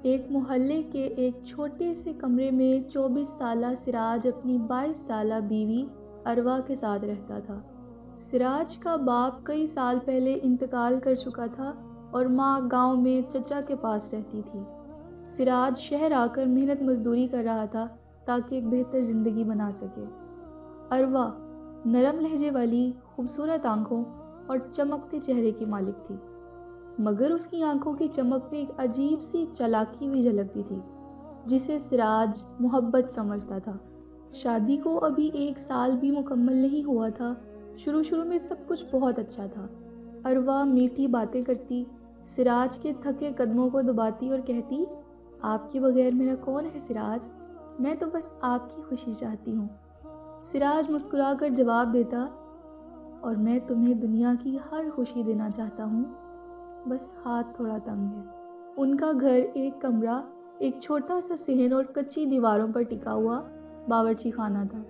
ایک محلے کے ایک چھوٹے سے کمرے میں 24 سالہ سراج اپنی 22 سالہ بیوی اروا کے ساتھ رہتا تھا۔ سراج کا باپ کئی سال پہلے انتقال کر چکا تھا اور ماں گاؤں میں چچا کے پاس رہتی تھی۔ سراج شہر آ کر محنت مزدوری کر رہا تھا تاکہ ایک بہتر زندگی بنا سکے۔ اروا نرم لہجے والی، خوبصورت آنکھوں اور چمکتے چہرے کی مالک تھی، مگر اس کی آنکھوں کی چمک میں ایک عجیب سی چالاکی بھی جھلکتی تھی جسے سراج محبت سمجھتا تھا۔ شادی کو ابھی 1 سال بھی مکمل نہیں ہوا تھا۔ شروع میں سب کچھ بہت اچھا تھا۔ اروا میٹھی باتیں کرتی، سراج کے تھکے قدموں کو دباتی اور کہتی، آپ کے بغیر میرا کون ہے سراج؟ میں تو بس آپ کی خوشی چاہتی ہوں۔ سراج مسکرا کر جواب دیتا، اور میں تمہیں دنیا کی ہر خوشی دینا چاہتا ہوں، بس ہاتھ تھوڑا تنگ ہے۔ ان کا گھر ایک کمرہ، ایک چھوٹا سا صحن اور کچی دیواروں پر ٹکا ہوا باورچی خانہ تھا۔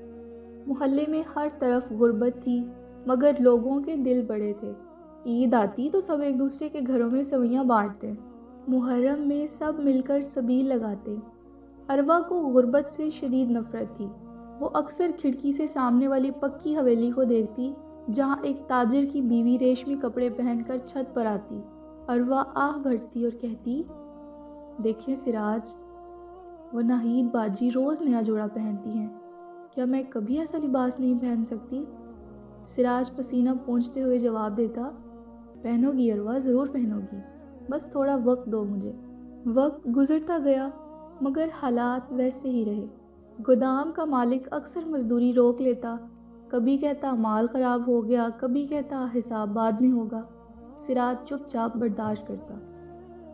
محلے میں ہر طرف غربت تھی، مگر لوگوں کے دل بڑے تھے۔ عید آتی تو سب ایک دوسرے کے گھروں میں سوئیاں بانٹتے، محرم میں سب مل کر سبیل لگاتے۔ اروا کو غربت سے شدید نفرت تھی۔ وہ اکثر کھڑکی سے سامنے والی پکی حویلی کو دیکھتی جہاں ایک تاجر کی بیوی ریشمی کپڑے پہن کر چھت پر آتی۔ اروا آہ بھرتی اور کہتی، دیکھیں سراج، وہ ناہید باجی روز نیا جوڑا پہنتی ہیں، کیا میں کبھی ایسا لباس نہیں پہن سکتی؟ سراج پسینہ پونچھتے ہوئے جواب دیتا، پہنو گی اروا، ضرور پہنو گی، بس تھوڑا وقت دو مجھے۔ وقت گزرتا گیا مگر حالات ویسے ہی رہے۔ گودام کا مالک اکثر مزدوری روک لیتا، کبھی کہتا مال خراب ہو گیا، کبھی کہتا حساب بعد میں ہوگا۔ سراج چپ چاپ برداشت کرتا۔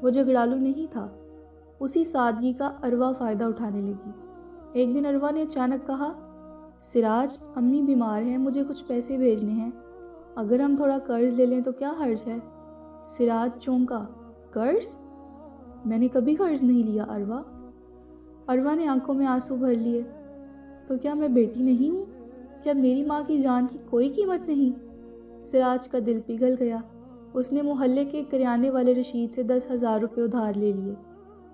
وہ جھگڑالو نہیں تھا۔ اسی سادگی کا اروا فائدہ اٹھانے لگی۔ ایک دن اروا نے اچانک کہا، سراج، امی بیمار ہیں، مجھے کچھ پیسے بھیجنے ہیں، اگر ہم تھوڑا قرض لے لیں تو کیا حرج ہے؟ سراج چونکا، قرض؟ میں نے کبھی قرض نہیں لیا اروا۔ اروا نے آنکھوں میں آنسو بھر لیے، تو کیا میں بیٹی نہیں ہوں؟ کیا میری ماں کی جان کی کوئی قیمت نہیں؟ سراج کا دل پگھل گیا۔ اس نے محلے کے کریانے والے رشید سے 10,000 روپے ادھار لے لیے۔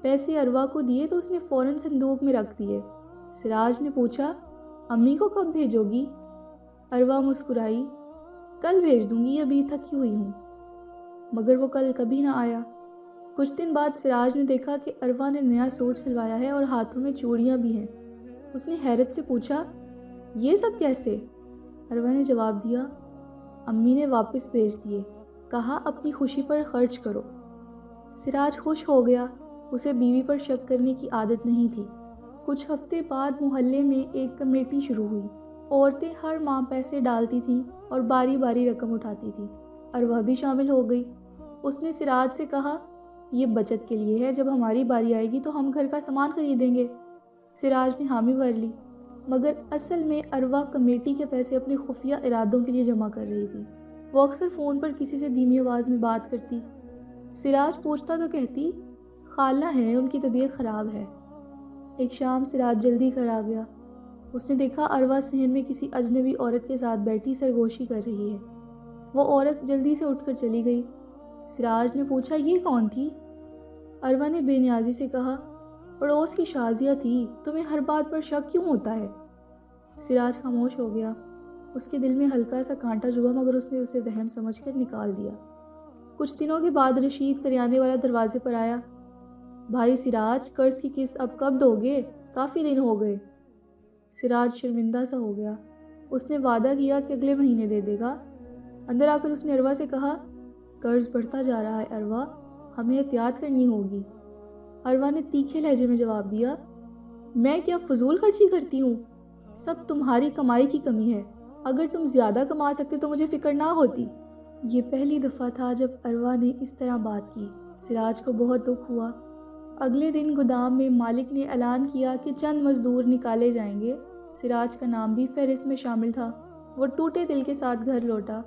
پیسے اروا کو دیے تو اس نے فوراً صندوق میں رکھ دیے۔ سراج نے پوچھا، امی کو کب بھیجو گی؟ اروا مسکرائی، کل بھیج دوں گی، ابھی تھکی ہوئی ہوں۔ مگر وہ کل کبھی نہ آیا۔ کچھ دن بعد سراج نے دیکھا کہ اروا نے نیا سوٹ سلوایا ہے اور ہاتھوں میں چوڑیاں بھی ہیں۔ اس نے حیرت سے پوچھا، یہ سب کیسے؟ اروا نے جواب دیا، امی نے واپس بھیج دیے، کہا اپنی خوشی پر خرچ کرو۔ سراج خوش ہو گیا، اسے بیوی پر شک کرنے کی عادت نہیں تھی۔ کچھ ہفتے بعد محلے میں ایک کمیٹی شروع ہوئی۔ عورتیں ہر ماہ پیسے ڈالتی تھیں اور باری باری رقم اٹھاتی تھیں۔ اروا بھی شامل ہو گئی۔ اس نے سراج سے کہا، یہ بچت کے لیے ہے، جب ہماری باری آئے گی تو ہم گھر کا سامان خریدیں گے۔ سراج نے حامی بھر لی، مگر اصل میں اروا کمیٹی کے پیسے اپنے خفیہ ارادوں کے لیے جمع کر رہی تھی۔ وہ اکثر فون پر کسی سے دھیمی آواز میں بات کرتی۔ سراج پوچھتا تو کہتی، خالہ ہیں، ان کی طبیعت خراب ہے۔ ایک شام سراج جلدی گھر آ گیا۔ اس نے دیکھا اروا صحن میں کسی اجنبی عورت کے ساتھ بیٹھی سرگوشی کر رہی ہے۔ وہ عورت جلدی سے اٹھ کر چلی گئی۔ سراج نے پوچھا، یہ کون تھی؟ اروا نے بے نیازی سے کہا، پڑوس کی شازیہ تھی، تمہیں ہر بات پر شک کیوں ہوتا ہے؟ سراج خاموش ہو گیا۔ اس کے دل میں ہلکا سا کانٹا چبھا، مگر اس نے اسے وہم سمجھ کر نکال دیا۔ کچھ دنوں کے بعد رشید کریانے والا دروازے پر آیا، بھائی سراج، قرض کی قسط اب کب دو گے؟ کافی دن ہو گئے۔ سراج شرمندہ سا ہو گیا۔ اس نے وعدہ کیا کہ اگلے مہینے دے دے گا۔ اندر آ کر اس نے اروا سے کہا، قرض بڑھتا جا رہا ہے اروا، ہمیں احتیاط کرنی ہوگی۔ اروا نے تیکھے لہجے میں جواب دیا، میں کیا فضول خرچی کرتی ہوں؟ سب تمہاری کمائی کی کمی ہے، اگر تم زیادہ کما سکتے تو مجھے فکر نہ ہوتی۔ یہ پہلی دفعہ تھا جب اروا نے اس طرح بات کی۔ سراج کو بہت دکھ ہوا۔ اگلے دن گودام میں مالک نے اعلان کیا کہ چند مزدور نکالے جائیں گے۔ سراج کا نام بھی فہرست میں شامل تھا۔ وہ ٹوٹے دل کے ساتھ گھر لوٹا۔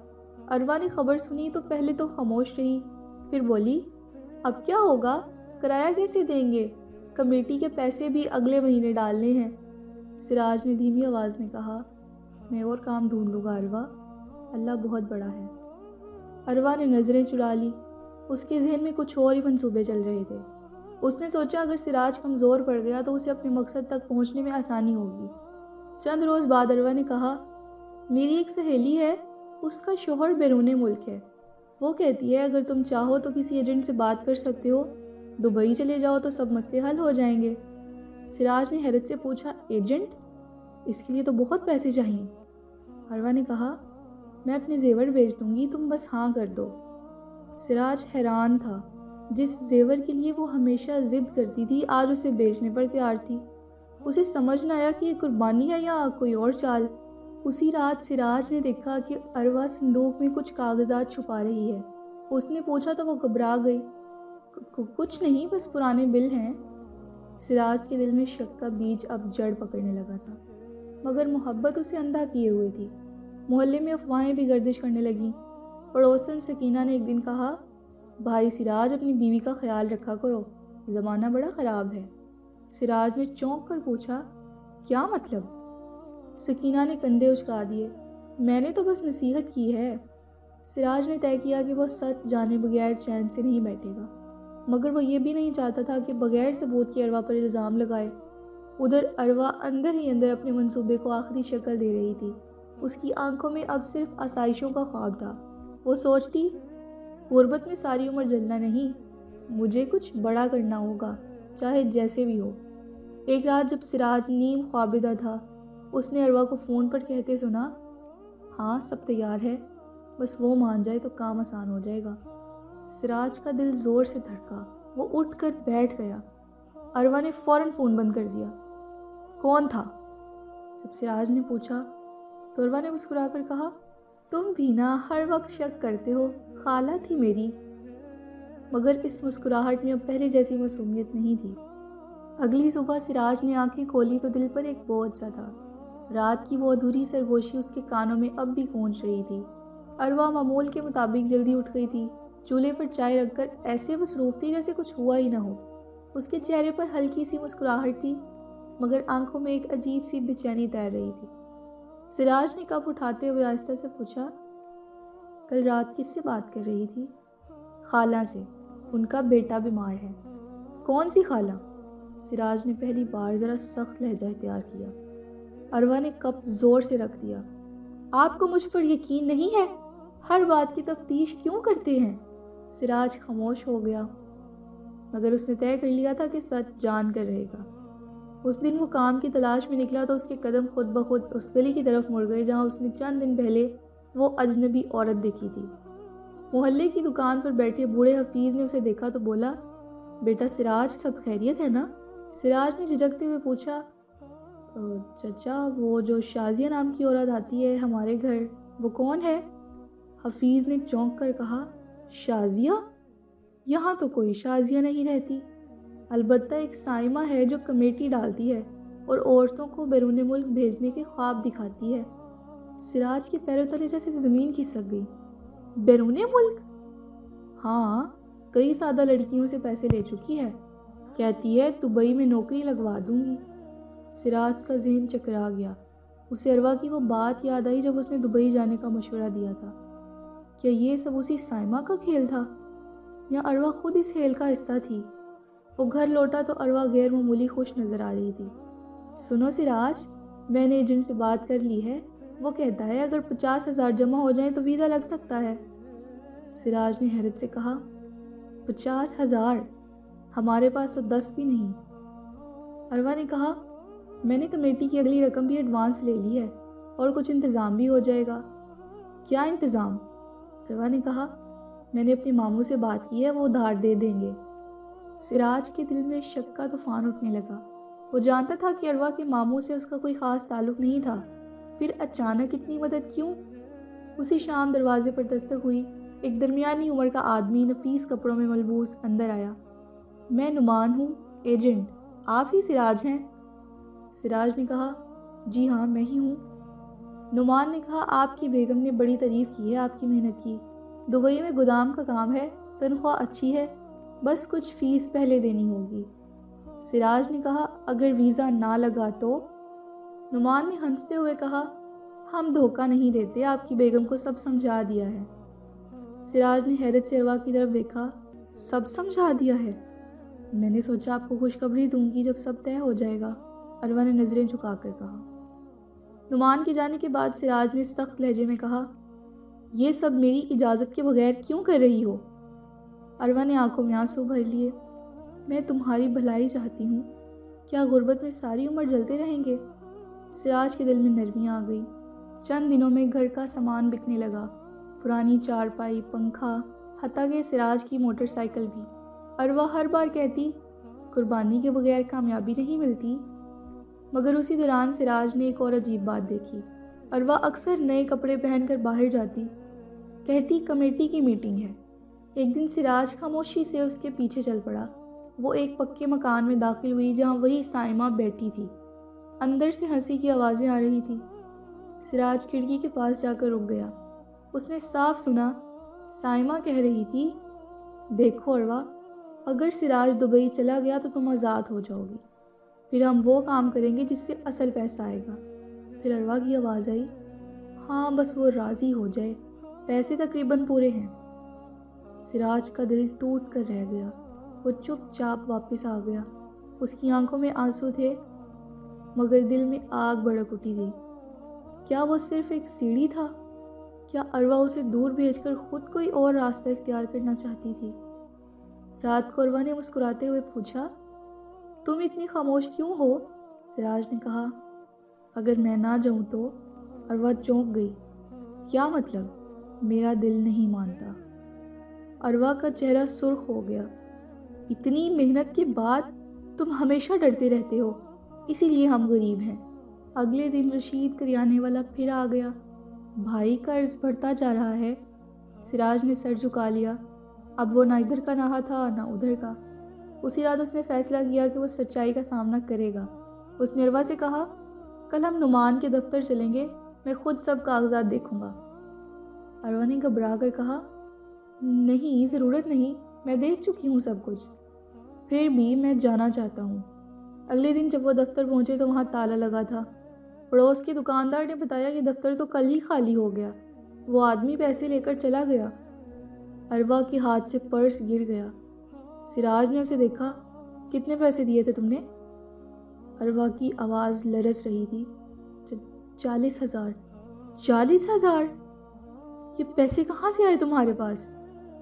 اروا نے خبر سنی تو پہلے تو خاموش رہی، پھر بولی، اب کیا ہوگا؟ کرایہ کیسے دیں گے؟ کمیٹی کے پیسے بھی اگلے مہینے ڈالنے ہیں۔ سراج نے دھیمی آواز میں کہا، میں اور کام ڈھونڈ لوں گا اروا، اللہ بہت بڑا ہے۔ اروا نے نظریں چرا لی۔ اس کے ذہن میں کچھ اور ہی منصوبے چل رہے تھے۔ اس نے سوچا اگر سراج کمزور پڑ گیا تو اسے اپنے مقصد تک پہنچنے میں آسانی ہوگی۔ چند روز بعد اروا نے کہا، میری ایک سہیلی ہے، اس کا شوہر بیرون ملک ہے۔ وہ کہتی ہے اگر تم چاہو تو کسی ایجنٹ سے بات کر سکتے ہو، دبئی چلے جاؤ تو سب مسئلے حل ہو جائیں گے۔ سراج نے حیرت سے پوچھا، ایجنٹ؟ اس کے لیے تو بہت پیسے چاہیے۔ اروا نے کہا، میں اپنے زیور بیچ دوں گی، تم بس ہاں کر دو۔ سراج حیران تھا، جس زیور کے لیے وہ ہمیشہ ضد کرتی تھی آج اسے بیچنے پر تیار تھی۔ اسے سمجھ نہ آیا کہ یہ قربانی ہے یا کوئی اور چال۔ اسی رات سراج نے دیکھا کہ اروا صندوق میں کچھ کاغذات چھپا رہی ہے۔ اس نے پوچھا تو وہ گھبرا گئی، کچھ نہیں، بس پرانے بل ہیں۔ سراج کے دل میں شک کا بیج اب جڑ پکڑنے لگا تھا، مگر محبت اسے اندھا کیے ہوئے تھی۔ محلے میں افواہیں بھی گردش کرنے لگیں۔ پڑوسن سکینہ نے ایک دن کہا، بھائی سراج اپنی بیوی کا خیال رکھا کرو، زمانہ بڑا خراب ہے۔ سراج نے چونک کر پوچھا، کیا مطلب؟ سکینہ نے کندھے اچکا دیے، میں نے تو بس نصیحت کی ہے۔ سراج نے طے کیا کہ وہ سچ جانے بغیر چین سے نہیں بیٹھے گا، مگر وہ یہ بھی نہیں چاہتا تھا کہ بغیر ثبوت کے اروا پر الزام لگائے۔ ادھر اروا اندر ہی اندر اپنے منصوبے کو آخری شکل دے رہی تھی۔ اس کی آنکھوں میں اب صرف آسائشوں کا خواب تھا۔ وہ سوچتی، غربت میں ساری عمر جلنا نہیں، مجھے کچھ بڑا کرنا ہوگا، چاہے جیسے بھی ہو۔ ایک رات جب سراج نیم خوابدہ تھا، اس نے اروا کو فون پر کہتے سنا، ہاں سب تیار ہے، بس وہ مان جائے تو کام آسان ہو جائے گا۔ سراج کا دل زور سے دھڑکا، وہ اٹھ کر بیٹھ گیا۔ اروا نے فوراً فون بند کر دیا۔ کون تھا؟ جب سراج نے پوچھا تو اروا نے مسکرا کر کہا، تم بھی نا ہر وقت شک کرتے ہو، خالہ تھی میری۔ مگر اس مسکراہٹ میں اب پہلے جیسی معصومیت نہیں تھی۔ اگلی صبح سراج نے آنکھیں کھولی تو دل پر ایک بوجھ سا تھا۔ رات کی وہ ادھوری سرگوشی اس کے کانوں میں اب بھی گونج رہی تھی۔ اروا معمول کے مطابق جلدی اٹھ گئی تھی، چولہے پر چائے رکھ کر ایسے مصروف تھی جیسے کچھ ہوا ہی نہ ہو۔ اس کے چہرے پر ہلکی سی مسکراہٹ تھی، مگر آنکھوں میں ایک عجیب سی بے چینی تیر رہی تھی۔ سراج نے کپ اٹھاتے ہوئے آہستہ سے پوچھا، کل رات کس سے بات کر رہی تھی؟ خالہ سے، ان کا بیٹا بیمار ہے۔ کون سی خالہ؟ سراج نے پہلی بار ذرا سخت لہجہ اختیار کیا۔ اروا نے کپ زور سے رکھ دیا، آپ کو مجھ پر یقین نہیں ہے؟ ہر بات کی تفتیش کیوں کرتے ہیں؟ سراج خاموش ہو گیا، مگر اس نے طے کر لیا تھا کہ سچ جان کر رہے گا۔ اس دن وہ کام کی تلاش میں نکلا تو اس کے قدم خود بخود اس گلی کی طرف مڑ گئے جہاں اس نے چند دن پہلے وہ اجنبی عورت دیکھی تھی۔ محلے کی دکان پر بیٹھے بوڑھے حفیظ نے اسے دیکھا تو بولا، بیٹا سراج، سب خیریت ہے نا؟ سراج نے جھجکتے ہوئے پوچھا، چچا وہ جو شازیہ نام کی عورت آتی ہے ہمارے گھر، وہ کون ہے؟ حفیظ نے چونک کر کہا، شازیہ؟ یہاں تو کوئی شازیہ نہیں رہتی، البتہ ایک سائمہ ہے جو کمیٹی ڈالتی ہے اور عورتوں کو بیرون ملک بھیجنے کے خواب دکھاتی ہے۔ سراج کے پیروں تلے جیسے زمین کھسک گئی۔ بیرون ملک؟ ہاں، کئی سادہ لڑکیوں سے پیسے لے چکی ہے، کہتی ہے دبئی میں نوکری لگوا دوں گی۔ سراج کا ذہن چکرا گیا۔ اسے اروا کی وہ بات یاد آئی جب اس نے دبئی جانے کا مشورہ دیا تھا۔ کیا یہ سب اسی سائمہ کا کھیل تھا یا اروا خود اس کھیل کا حصہ تھی؟ وہ گھر لوٹا تو اروا غیر معمولی خوش نظر آ رہی تھی۔ سنو سراج، میں نے ایجنٹ سے بات کر لی ہے، وہ کہتا ہے اگر 50,000 جمع ہو جائیں تو ویزا لگ سکتا ہے۔ سراج نے حیرت سے کہا، 50,000؟ ہمارے پاس تو 10 بھی نہیں۔ اروا نے کہا، میں نے کمیٹی کی اگلی رقم بھی ایڈوانس لے لی ہے اور کچھ انتظام بھی ہو جائے گا۔ کیا انتظام؟ اروا نے کہا، میں نے اپنے ماموں سے بات کی ہے، وہ ادھار دے دیں گے۔ سراج کے دل میں شک کا طوفان اٹھنے لگا۔ وہ جانتا تھا کہ اروا کے ماموں سے اس کا کوئی خاص تعلق نہیں تھا، پھر اچانک اتنی مدد کیوں؟ اسی شام دروازے پر دستک ہوئی۔ ایک درمیانی عمر کا آدمی نفیس کپڑوں میں ملبوس اندر آیا۔ میں نعمان ہوں، ایجنٹ، آپ ہی سراج ہیں؟ سراج نے کہا، جی ہاں میں ہی ہوں۔ نعمان نے کہا، آپ کی بیگم نے بڑی تعریف کی ہے آپ کی محنت کی، دبئی میں گودام کا کام ہے، تنخواہ اچھی ہے، بس کچھ فیس پہلے دینی ہوگی۔ سراج نے کہا، اگر ویزا نہ لگا تو؟ نعمان نے ہنستے ہوئے کہا، ہم دھوکہ نہیں دیتے، آپ کی بیگم کو سب سمجھا دیا ہے۔ سراج نے حیرت سے اروا کی طرف دیکھا، سب سمجھا دیا ہے؟ میں نے سوچا آپ کو خوشخبری دوں گی جب سب طے ہو جائے گا، اروا نے نظریں جھکا کر کہا۔ نعمان کے جانے کے بعد سراج نے سخت لہجے میں کہا، یہ سب میری اجازت کے بغیر کیوں کر رہی ہو؟ اروا نے آنکھوں میں آنسو بھر لیے۔ میں تمہاری بھلائی چاہتی ہوں، کیا غربت میں ساری عمر جلتے رہیں گے؟ سراج کے دل میں نرمی آ گئی۔ چند دنوں میں گھر کا سامان بکنے لگا، پرانی چارپائی، پنکھا، حتیٰ کہ سراج کی موٹر سائیکل بھی۔ اروا ہر بار کہتی، قربانی کے بغیر کامیابی نہیں ملتی، مگر اسی دوران سراج نے ایک اور عجیب بات دیکھی۔ اروا اکثر نئے کپڑے پہن کر باہر جاتی، کہتی کمیٹی کی میٹنگ ہے۔ ایک دن سراج خاموشی سے اس کے پیچھے چل پڑا۔ وہ ایک پکے مکان میں داخل ہوئی جہاں وہی سائمہ بیٹھی تھی۔ اندر سے ہنسی کی آوازیں آ رہی تھی۔ سراج کھڑکی کے پاس جا کر رک گیا۔ اس نے صاف سنا، سائمہ کہہ رہی تھی، دیکھو اروا، اگر سراج دبئی چلا گیا تو تم آزاد ہو جاؤ گی، پھر ہم وہ کام کریں گے جس سے اصل پیسہ آئے گا۔ پھر اروا کی آواز آئی، ہاں بس وہ راضی ہو جائے، پیسے تقریباً پورے ہیں۔ سراج کا دل ٹوٹ کر رہ گیا۔ وہ چپ چاپ واپس آ گیا۔ اس کی آنکھوں میں آنسو تھے، مگر دل میں آگ بھڑک اٹھی تھی۔ کیا وہ صرف ایک سیڑھی تھا؟ کیا اروا اسے دور بھیج کر خود کوئی اور راستہ اختیار کرنا چاہتی تھی؟ رات کو اروا نے مسکراتے ہوئے پوچھا، تم اتنی خاموش کیوں ہو؟ سراج نے کہا، اگر میں نہ جاؤں تو؟ اروا چونک گئی۔ کیا مطلب؟ میرا دل نہیں مانتا۔ اروا کا چہرہ سرخ ہو گیا۔ اتنی محنت کے بعد تم ہمیشہ ڈرتے رہتے ہو، اسی لیے ہم غریب ہیں۔ اگلے دن رشید کریانے والا پھر آ گیا۔ بھائی کا قرض بڑھتا جا رہا ہے۔ سراج نے سر جھکا لیا۔ اب وہ نہ ادھر کا نہا تھا نہ ادھر کا۔ اسی رات اس نے فیصلہ کیا کہ وہ سچائی کا سامنا کرے گا۔ اس نے اروا سے کہا، کل ہم نعمان کے دفتر چلیں گے، میں خود سب کاغذات دیکھوں گا۔ اروا نے گھبرا کر کہا، نہیں ضرورت نہیں، میں دیکھ چکی ہوں سب کچھ۔ پھر بھی میں جانا چاہتا ہوں۔ اگلے دن جب وہ دفتر پہنچے تو وہاں تالا لگا تھا۔ پڑوس کے دکاندار نے بتایا کہ دفتر تو کل ہی خالی ہو گیا، وہ آدمی پیسے لے کر چلا گیا۔ اروا کے ہاتھ سے پرس گر گیا۔ سراج نے اسے دیکھا، کتنے پیسے دیے تھے تم نے؟ اروا کی آواز لرز رہی تھی۔ 40,000۔ 40,000؟ یہ پیسے کہاں سے آئے تمہارے پاس؟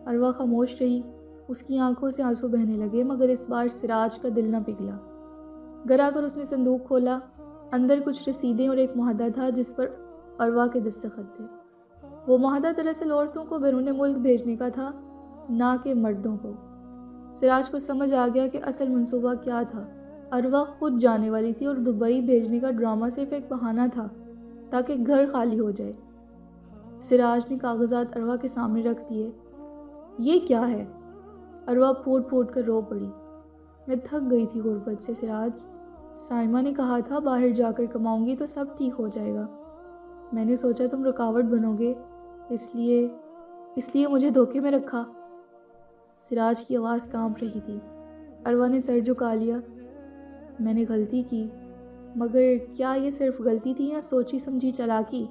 اروا خاموش رہی۔ اس کی آنکھوں سے آنسو بہنے لگے، مگر اس بار سراج کا دل نہ پگھلا۔ گھر آ کر اس نے صندوق کھولا۔ اندر کچھ رسیدیں اور ایک معاہدہ تھا جس پر اروا کے دستخط تھے۔ وہ معاہدہ دراصل عورتوں کو بیرون ملک بھیجنے کا تھا، نہ کہ مردوں کو۔ سراج کو سمجھ آ گیا کہ اصل منصوبہ کیا تھا۔ اروا خود جانے والی تھی اور دبئی بھیجنے کا ڈرامہ صرف ایک بہانہ تھا تاکہ گھر خالی ہو جائے۔ سراج نے کاغذات اروا کے سامنے رکھ دیے۔ یہ کیا ہے؟ اروا پھوٹ پھوٹ کر رو پڑی۔ میں تھک گئی تھی غربت سے سراج۔ سائمہ نے کہا تھا باہر جا کر کماؤں گی تو سب ٹھیک ہو جائے گا۔ میں نے سوچا تم رکاوٹ بنو گے، اس لیے مجھے دھوکے میں رکھا۔ سراج کی آواز کانپ رہی تھی۔ اروا نے سر جھکا لیا۔ میں نے غلطی کی، مگر کیا یہ صرف غلطی تھی یا سوچی سمجھی چالاکی؟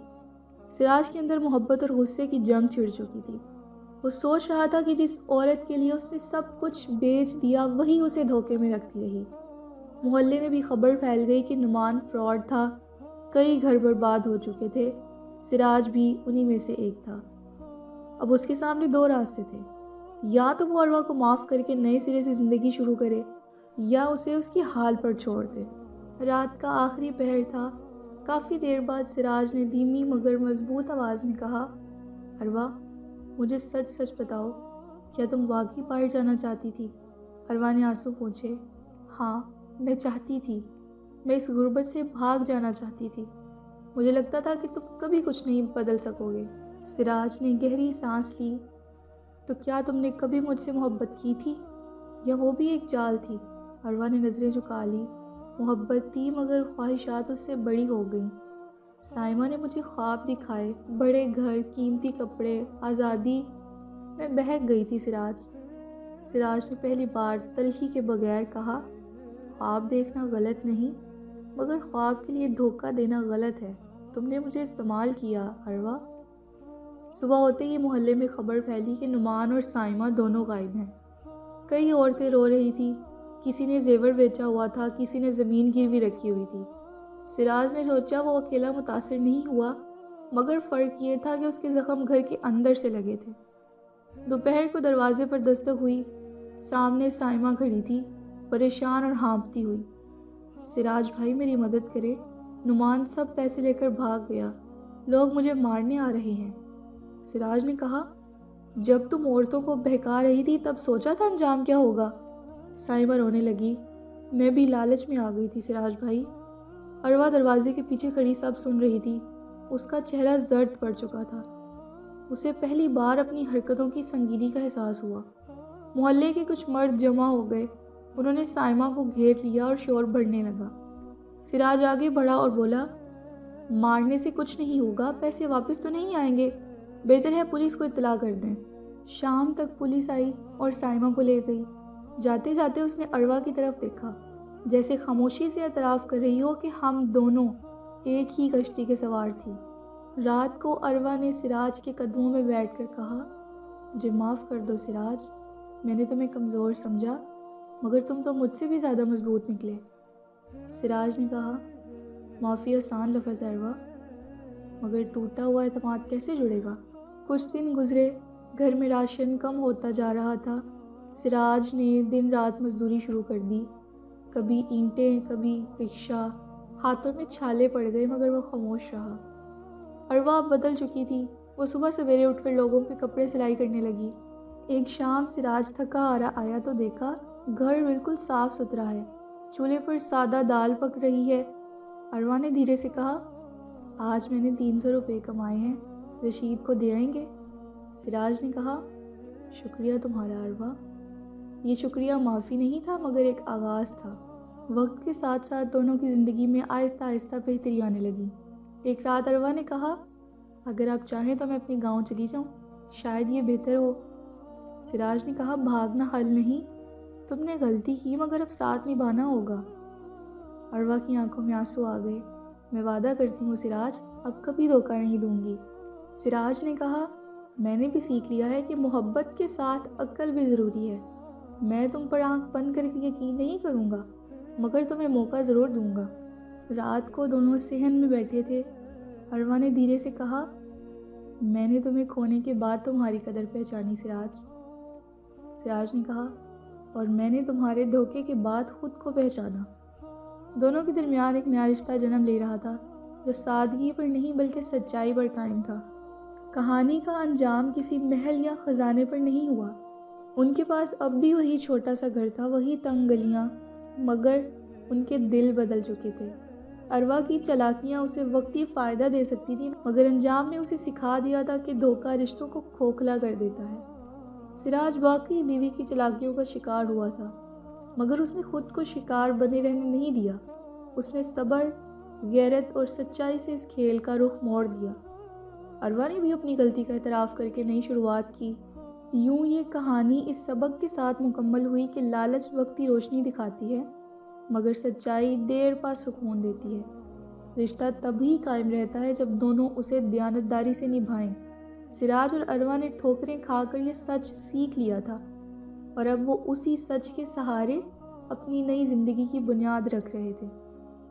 سراج کے اندر محبت اور غصے کی جنگ چھڑ چکی تھی۔ وہ سوچ رہا تھا کہ جس عورت کے لیے اس نے سب کچھ بیچ دیا وہی اسے دھوکے میں رکھتی رہی۔ محلے میں بھی خبر پھیل گئی کہ نعمان فراڈ تھا، کئی گھر برباد ہو چکے تھے، سراج بھی انہی میں سے ایک تھا۔ اب اس کے سامنے دو راستے تھے، یا تو وہ اروا کو معاف کر کے نئے سرے سے زندگی شروع کرے، یا اسے اس کی حال پر چھوڑ دے۔ رات کا آخری پہر تھا۔ کافی دیر بعد سراج نے دھیمی مگر مضبوط آواز میں کہا، اروا، مجھے سچ سچ بتاؤ، کیا تم واقعی باہر جانا چاہتی تھی؟ اروا نے آنسو پوچھے۔ ہاں، میں چاہتی تھی، میں اس غربت سے بھاگ جانا چاہتی تھی۔ مجھے لگتا تھا کہ تم کبھی کچھ نہیں بدل سکو گے۔ سراج نے گہری سانس لی۔ تو کیا تم نے کبھی مجھ سے محبت کی تھی، یا وہ بھی ایک جال تھی؟ اروا نے نظریں جھکا لی۔ محبت تھی، مگر خواہشات اس سے بڑی ہو گئیں۔ سائمہ نے مجھے خواب دکھائے، بڑے گھر، قیمتی کپڑے، آزادی۔ میں بہک گئی تھی سراج۔ سراج نے پہلی بار تلخی کے بغیر کہا، خواب دیکھنا غلط نہیں، مگر خواب کے لیے دھوکہ دینا غلط ہے۔ تم نے مجھے استعمال کیا اروا۔ صبح ہوتے ہی محلے میں خبر پھیلی کہ نعمان اور سائمہ دونوں غائب ہیں۔ کئی عورتیں رو رہی تھیں، کسی نے زیور بیچا ہوا تھا، کسی نے زمین گروی رکھی ہوئی تھی۔ سراج نے سوچا وہ اکیلا متاثر نہیں ہوا، مگر فرق یہ تھا کہ اس کے زخم گھر کے اندر سے لگے تھے۔ دوپہر کو دروازے پر دستک ہوئی۔ سامنے سائمہ کھڑی تھی، پریشان اور ہانپتی ہوئی۔ سراج بھائی میری مدد کرے، نعمان سب پیسے لے کر بھاگ گیا، لوگ مجھے مارنے آ رہے ہیں۔ سراج نے کہا، جب تم عورتوں کو بہکا رہی تھی تب سوچا تھا انجام کیا ہوگا؟ سائمہ رونے لگی، میں بھی لالچ میں آ گئی تھی سراج بھائی۔ اروا دروازے کے پیچھے کھڑی سب سن رہی تھی۔ اس کا چہرہ زرد پڑ چکا تھا۔ اسے پہلی بار اپنی حرکتوں کی سنگینی کا احساس ہوا۔ محلے کے کچھ مرد جمع ہو گئے، انہوں نے سائمہ کو گھیر لیا اور شور بڑھنے لگا۔ سراج آگے بڑھا اور بولا، مارنے سے کچھ نہیں ہوگا، پیسے واپس تو نہیں آئیں گے، بہتر ہے پولیس کو اطلاع کر دیں۔ شام تک پولیس آئی اور سائمہ کو لے گئی۔ جاتے جاتے اس نے اروا کی طرف دیکھا، جیسے خاموشی سے اعتراف کر رہی ہو کہ ہم دونوں ایک ہی کشتی کے سوار تھی۔ رات کو اروا نے سراج کے قدموں میں بیٹھ کر کہا، مجھے معاف کر دو سراج، میں نے تمہیں کمزور سمجھا، مگر تم تو مجھ سے بھی زیادہ مضبوط نکلے۔ سراج نے کہا، معافی آسان لفظ ہے اروا، مگر ٹوٹا ہوا اعتماد کیسے جڑے گا؟ کچھ دن گزرے، گھر میں راشن کم ہوتا جا رہا تھا۔ سراج نے دن رات مزدوری شروع کر دی، کبھی اینٹیں، کبھی رکشہ، ہاتھوں میں چھالے پڑ گئے مگر وہ خاموش رہا۔ اروا اب بدل چکی تھی، وہ صبح سویرے اٹھ کر لوگوں کے کپڑے سلائی کرنے لگی۔ ایک شام سراج تھکا آیا تو دیکھا گھر بالکل صاف ستھرا ہے، چولہے پر سادہ دال پک رہی ہے۔ اروا نے دھیرے سے کہا، آج میں نے 300 روپے کمائے ہیں، رشید کو دے آئیں گے؟ سراج نے کہا، شکریہ تمہارا اروا۔ یہ شکریہ معافی نہیں تھا مگر ایک آغاز تھا۔ وقت کے ساتھ ساتھ دونوں کی زندگی میں آہستہ آہستہ بہتری آنے لگی۔ ایک رات اروا نے کہا، اگر آپ چاہیں تو میں اپنے گاؤں چلی جاؤں، شاید یہ بہتر ہو۔ سراج نے کہا، بھاگنا حل نہیں، تم نے غلطی کی مگر اب ساتھ نبھانا ہوگا۔ اروا کی آنکھوں میں آنسو آ گئے۔ میں وعدہ کرتی ہوں سراج، اب کبھی دھوکہ نہیں دوں گی۔ سراج نے کہا، میں نے بھی سیکھ لیا ہے کہ محبت کے ساتھ عقل بھی ضروری ہے۔ میں تم پر آنکھ بند کر کے یقین نہیں کروں گا، مگر تمہیں موقع ضرور دوں گا۔ رات کو دونوں صحن میں بیٹھے تھے۔ اروا نے دھیرے سے کہا، میں نے تمہیں کھونے کے بعد تمہاری قدر پہچانی سراج۔ سراج نے کہا، اور میں نے تمہارے دھوکے کے بعد خود کو پہچانا۔ دونوں کے درمیان ایک نیا رشتہ جنم لے رہا تھا، جو سادگی پر نہیں بلکہ سچائی پر قائم تھا۔ کہانی کا انجام کسی محل یا خزانے پر نہیں ہوا۔ ان کے پاس اب بھی وہی چھوٹا سا گھر تھا، وہی تنگ گلیاں، مگر ان کے دل بدل چکے تھے۔ اروا کی چالاکیاں اسے وقتی فائدہ دے سکتی تھیں، مگر انجام نے اسے سکھا دیا تھا کہ دھوکہ رشتوں کو کھوکھلا کر دیتا ہے۔ سراج واقعی بیوی کی چالاکیوں کا شکار ہوا تھا، مگر اس نے خود کو شکار بنے رہنے نہیں دیا۔ اس نے صبر، غیرت اور سچائی سے اس کھیل کا رخ موڑ دیا۔ اروا نے بھی اپنی غلطی کا اعتراف کر کے نئی شروعات کی۔ یوں یہ کہانی اس سبق کے ساتھ مکمل ہوئی کہ لالچ وقتی روشنی دکھاتی ہے، مگر سچائی دیر پا سکون دیتی ہے۔ رشتہ تبھی قائم رہتا ہے جب دونوں اسے دیانتداری سے نبھائیں۔ سراج اور اروا نے ٹھوکریں کھا کر یہ سچ سیکھ لیا تھا، اور اب وہ اسی سچ کے سہارے اپنی نئی زندگی کی بنیاد رکھ رہے تھے۔